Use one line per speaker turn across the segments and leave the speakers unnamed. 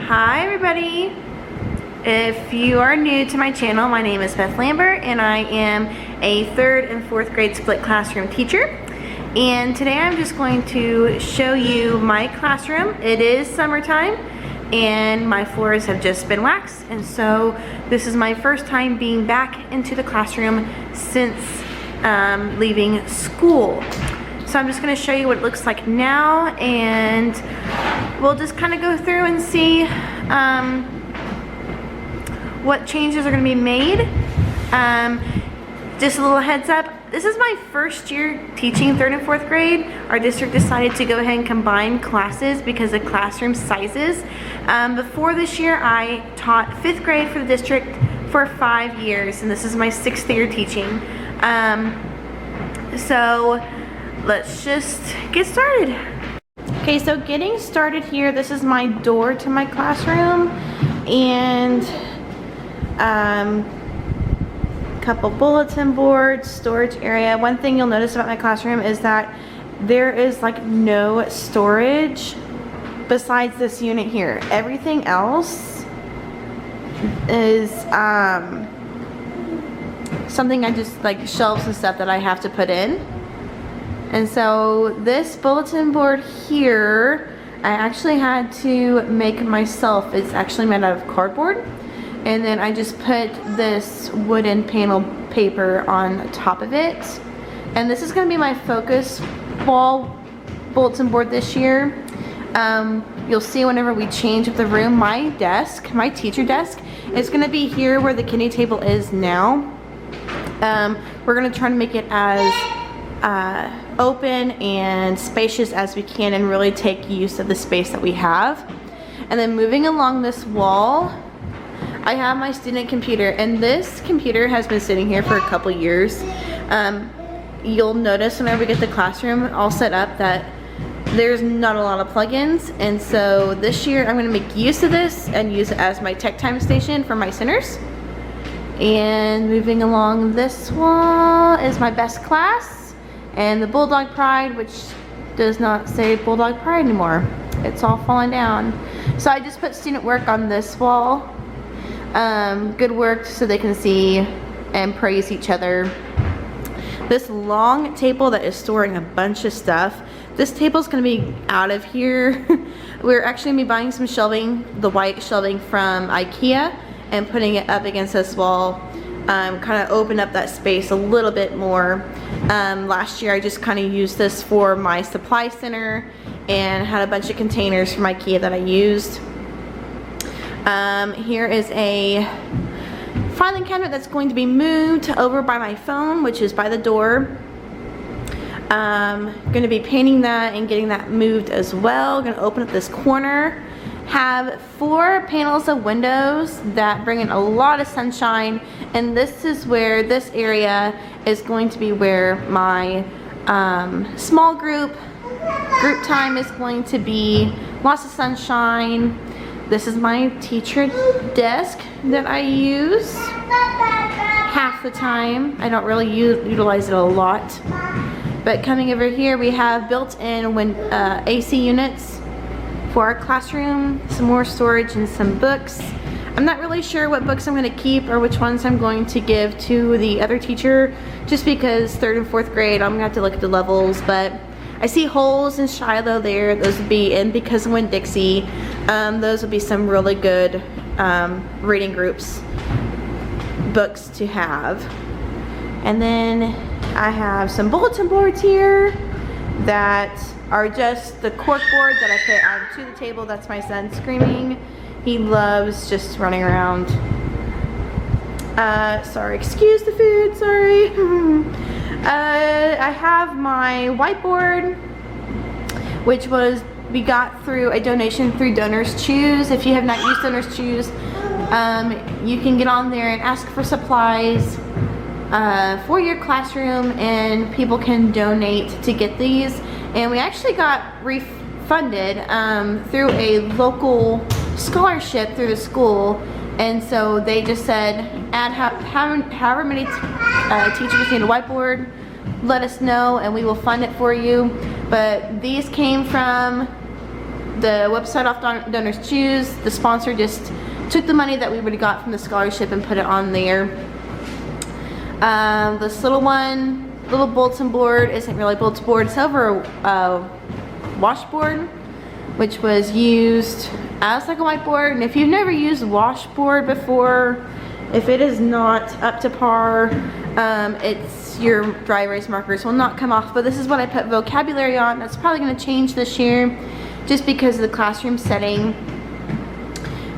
Hi everybody! If you are new to my channel, my name is Beth Lambert and I am a 3rd and 4th grade split classroom teacher. And today I'm just going to show you my classroom. It is summertime and my floors have just been waxed, and so this is my first time being back into the classroom since leaving school. So I'm just going to show you what it looks like now, and we'll just kind of go through and see what changes are going to be made. Just a little heads up, this is my first year teaching 3rd and 4th grade. Our district decided to go ahead and combine classes because of classroom sizes. Before this year, I taught 5th grade for the district for 5 years, and this is my 6th year teaching. So let's just get started. Okay, so getting started here, this is my door to my classroom, and couple bulletin boards, storage area. One thing you'll notice about my classroom is that there is like no storage besides this unit here. Everything else is something I just like shelves and stuff that I have to put in. And so this bulletin board here, I actually had to make myself. It's actually made out of cardboard. And then I just put this wooden panel paper on top of it. And this is going to be my focus wall bulletin board this year. You'll see whenever we change up the room, my desk, my teacher desk, is going to be here where the kidney table is now. We're going to try to make it as open and spacious as we can and really take use of the space that we have. And then moving along this wall, I have my student computer, and this computer has been sitting here for a couple years. You'll notice whenever we get the classroom all set up that there's not a lot of plugins, and so this year I'm going to make use of this and use it as my tech time station for my centers. And moving along this wall is my best class and the Bulldog Pride, which does not say Bulldog Pride anymore. It's all fallen down. So I just put student work on this wall. Good work, so they can see and praise each other. This long table that is storing a bunch of stuff, this table is going to be out of here. We're actually going to be buying some shelving, the white shelving from IKEA, and putting it up against this wall. Kind of open up that space a little bit more. Last year I just kind of used this for my supply center and had a bunch of containers from IKEA that I used. Here is a filing cabinet that's going to be moved over by my phone, which is by the door. Going to be painting that and getting that moved as well. Going to open up this corner. Have 4 panels of windows that bring in a lot of sunshine, and this is where this area is going to be where my small group time is going to be. Lots of sunshine. This is my teacher desk that I use half the time. I don't really utilize it a lot. But coming over here, we have built-in AC units for our classroom, some more storage and some books. I'm not really sure what books I'm going to keep or which ones I'm going to give to the other teacher, just because 3rd and 4th grade I'm going to have to look at the levels. But I see Holes and Shiloh there. Those would be in Because of Winn-Dixie. Those would be some really good reading groups books to have. And then I have some bulletin boards here that are just the cork board that I put onto the table. That's my son screaming. He loves just running around. Sorry, excuse the food, sorry. I have my whiteboard, which we got through a donation through Donors Choose. If you have not used Donors Choose, you can get on there and ask for supplies for your classroom, and people can donate to get these. And we actually got refunded through a local scholarship through the school, and so they just said add however many teachers need a whiteboard, let us know and we will fund it for you. But these came from the website off Donors Choose. The sponsor just took the money that we would have got from the scholarship and put it on there. This little bulletin board isn't really a bulletin board. It's over a washboard, which was used as like a whiteboard. And if you've never used washboard before, if it is not up to par, it's your dry erase markers will not come off. But this is what I put vocabulary on. That's probably going to change this year just because of the classroom setting.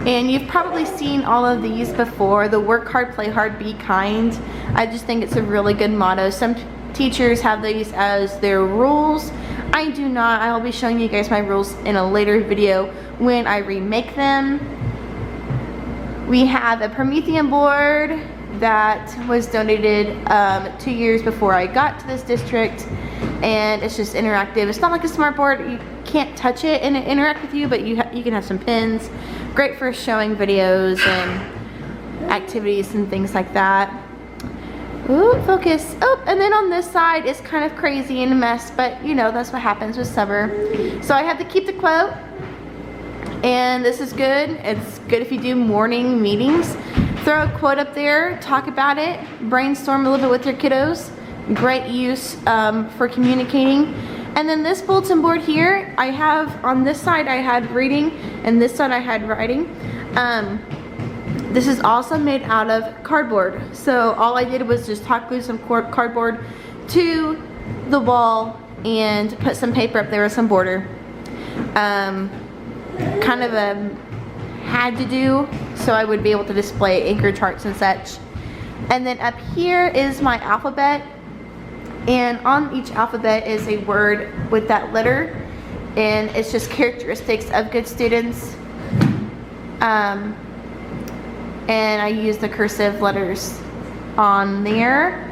And you've probably seen all of these before. The work hard, play hard, be kind. I just think it's a really good motto. Some teachers have these as their rules. I do not. I will be showing you guys my rules in a later video when I remake them. We have a Promethean board that was donated 2 years before I got to this district, and it's just interactive. It's not like a smart board. You can't touch it and it interact with you, but you can have some pins. Great for showing videos and activities and things like that. Ooh, focus. Oh, and then on this side it's kind of crazy and a mess, but you know, that's what happens with summer. So I have to keep the quote, and this is good. It's good if you do morning meetings. Throw a quote up there, talk about it, brainstorm a little bit with your kiddos. Great use for communicating. And then this bulletin board here, I have on this side I had reading, and this side I had writing. This is also made out of cardboard. So all I did was just hot glue some cardboard to the wall and put some paper up there with some border. Kind of a had to do so I would be able to display anchor charts and such. And then up here is my alphabet, and on each alphabet is a word with that letter, and it's just characteristics of good students. And I use the cursive letters on there.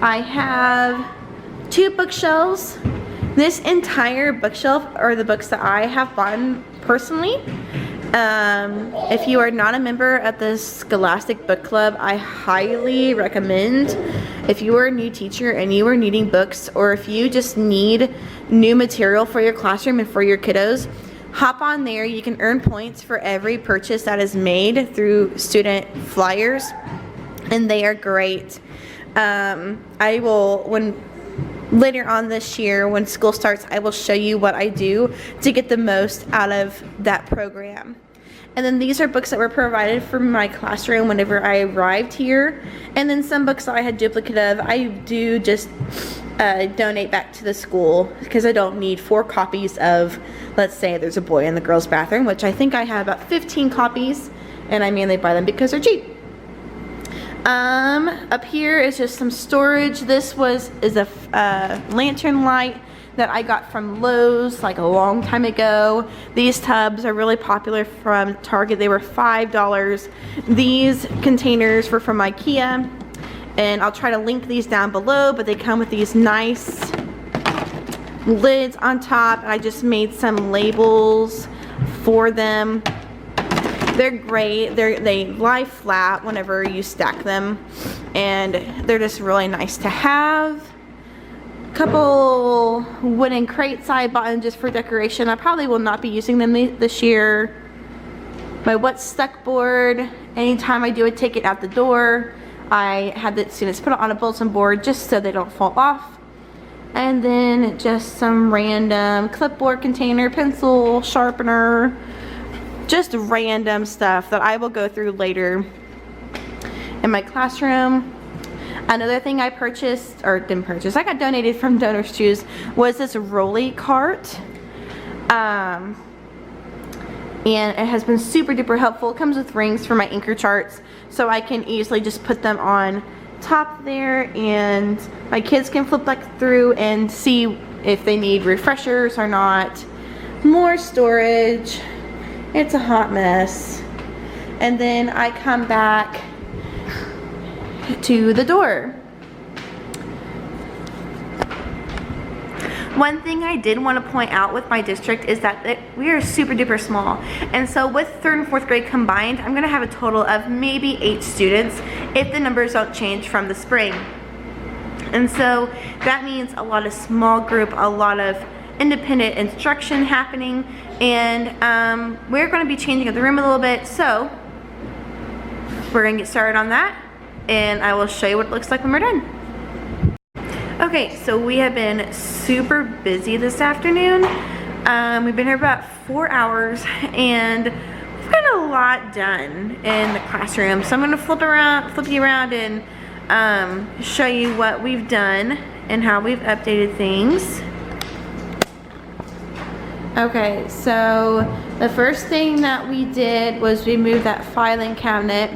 I have 2 bookshelves. This entire bookshelf are the books that I have bought personally. If you are not a member at the Scholastic Book Club, I highly recommend. If you are a new teacher and you are needing books, or if you just need new material for your classroom and for your kiddos, hop on there. You can earn points for every purchase that is made through student flyers, and they are great. I will, later on this year when school starts, I will show you what I do to get the most out of that program. And then these are books that were provided for my classroom whenever I arrived here. And then some books that I had duplicate of, I do just donate back to the school, because I don't need 4 copies of, let's say there's a boy in the girls' bathroom, which I think I have about 15 copies, and I mainly buy them because they're cheap. Up here is just some storage. This is a lantern light that I got from Lowe's like a long time ago. These tubs are really popular from Target. They were $5. These containers were from IKEA, and I'll try to link these down below, but they come with these nice lids on top. I just made some labels for them. They're great. They lie flat whenever you stack them, and they're just really nice to have. Couple wooden crates I bought just for decoration. I probably will not be using them this year. My what's stuck board. Anytime I do a take it out the door, I had the students put it on a bulletin board just so they don't fall off. And then just some random clipboard container, pencil, sharpener, just random stuff that I will go through later in my classroom. Another thing I purchased, or didn't purchase, I got donated from Donors Choose, was this rolly cart. And it has been super duper helpful. It comes with rings for my anchor charts, so I can easily just put them on top there, and my kids can flip back through and see if they need refreshers or not. More storage. It's a hot mess. And then I come back to the door. One thing I did want to point out with my district is that we are super duper small, and so with 3rd and 4th grade combined, I'm going to have a total of maybe 8 students if the numbers don't change from the spring. And so that means a lot of small group, a lot of independent instruction happening, and we're going to be changing up the room a little bit, so we're going to get started on that, and I will show you what it looks like when we're done. Okay, so we have been super busy this afternoon. We've been here about 4 hours, and we've got a lot done in the classroom. So I'm going to flip you around and show you what we've done and how we've updated things. Okay, so the first thing that we did was we moved that filing cabinet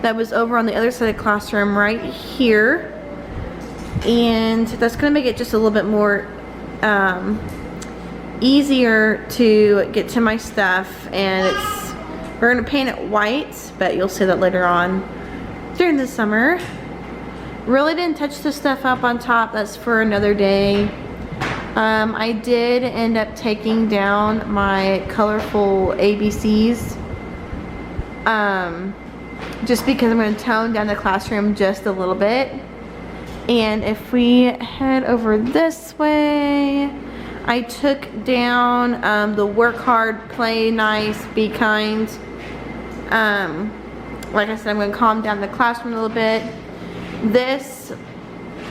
that was over on the other side of the classroom right here. And that's going to make it just a little bit more easier to get to my stuff, and we're going to paint it white, but you'll see that later on during the summer. Really didn't touch the stuff up on top, that's for another day. I did end up taking down my colorful ABCs just because I'm going to tone down the classroom just a little bit. And if we head over this way, I took down the work hard, play nice, be kind. Like I said, I'm going to calm down the classroom a little bit. This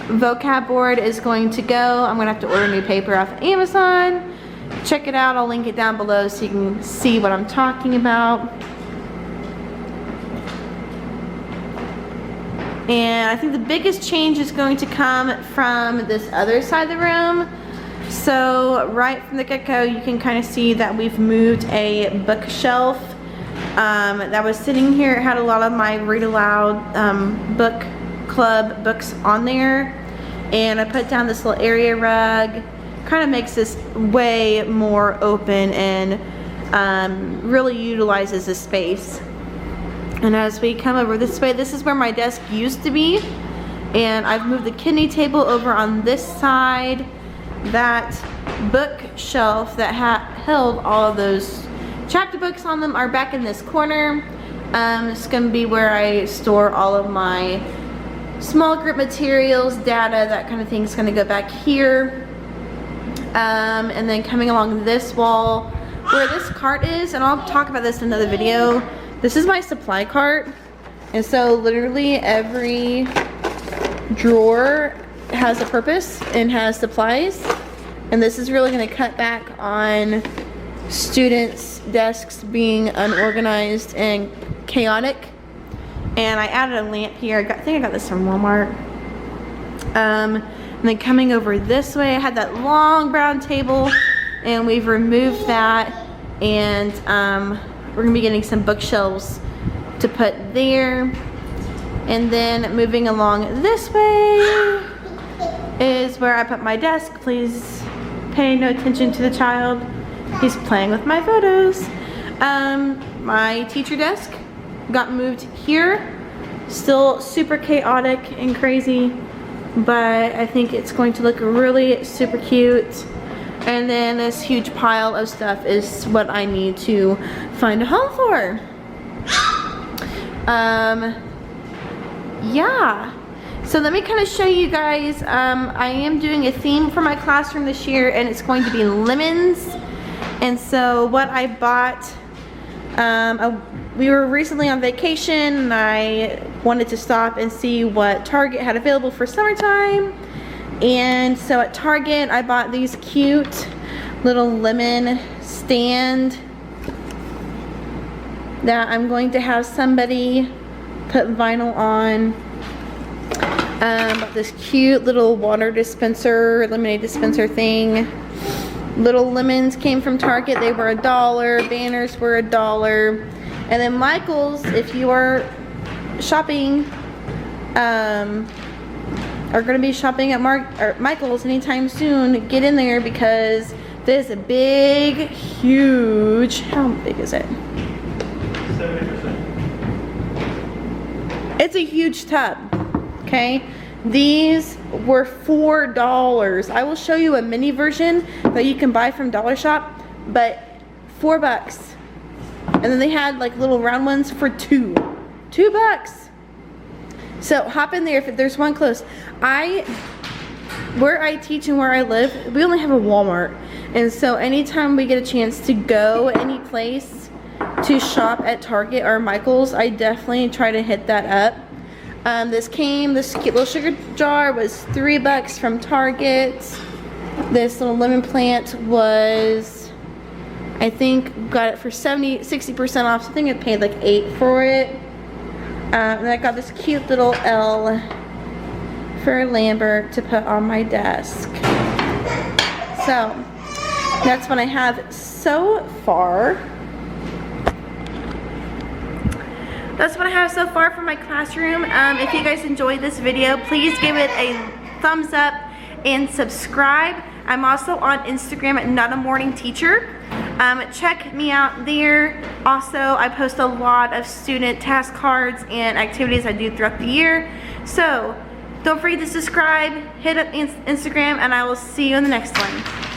vocab board is going to go. I'm going to have to order new paper off of Amazon. Check it out. I'll link it down below so you can see what I'm talking about. And I think the biggest change is going to come from this other side of the room. So right from the get-go, you can kind of see that we've moved a bookshelf that was sitting here. It had a lot of my read aloud book club books on there. And I put down this little area rug. Kind of makes this way more open and really utilizes the space. And as we come over this way, this is where my desk used to be, and I've moved the kidney table over on this side. That bookshelf that held all of those chapter books on them are back in this corner. It's going to be where I store all of my small group materials, data, that kind of thing is going to go back here. And then coming along this wall where this cart is, and I'll talk about this in another video, this is my supply cart, and so literally every drawer has a purpose and has supplies, and this is really going to cut back on students' desks being unorganized and chaotic. And I added a lamp here. I think I got this from Walmart. And then coming over this way, I had that long brown table, and we've removed that, and we're going to be getting some bookshelves to put there. And then moving along this way is where I put my desk. Please pay no attention to the child. He's playing with my photos. My teacher desk got moved here. Still super chaotic and crazy, but I think it's going to look really super cute. And then this huge pile of stuff is what I need to find a home for. Yeah. So let me kind of show you guys. I am doing a theme for my classroom this year, and it's going to be lemons. And so what I bought, we were recently on vacation, and I wanted to stop and see what Target had available for summertime. And so at Target, I bought these cute little lemon stand that I'm going to have somebody put vinyl on. This cute little water dispenser, lemonade dispenser thing. Little lemons came from Target. They were $1. Banners were $1. And then Michael's, if you are shopping, are going to be shopping at Michael's anytime soon, get in there because there's a big, huge, how big is it? 70%. It's a huge tub, okay? These were $4. I will show you a mini version that you can buy from Dollar Shop, but $4. And then they had like little round ones for $2. $2. So hop in there if there's one close. I where I teach and where I live, we only have a Walmart. And so anytime we get a chance to go any place to shop at Target or Michael's, I definitely try to hit that up. This cute little sugar jar was $3 from Target. This little lemon plant was, I think, got it for 60% off. So I think I paid like $8 for it. And I got this cute little L for Lambert to put on my desk. So that's what I have so far. That's what I have so far for my classroom. If you guys enjoyed this video, please give it a thumbs up and subscribe. I'm also on Instagram at Not a Morning Teacher. Check me out there. Also, I post a lot of student task cards and activities I do throughout the year. So don't forget to subscribe, hit up Instagram, and I will see you in the next one.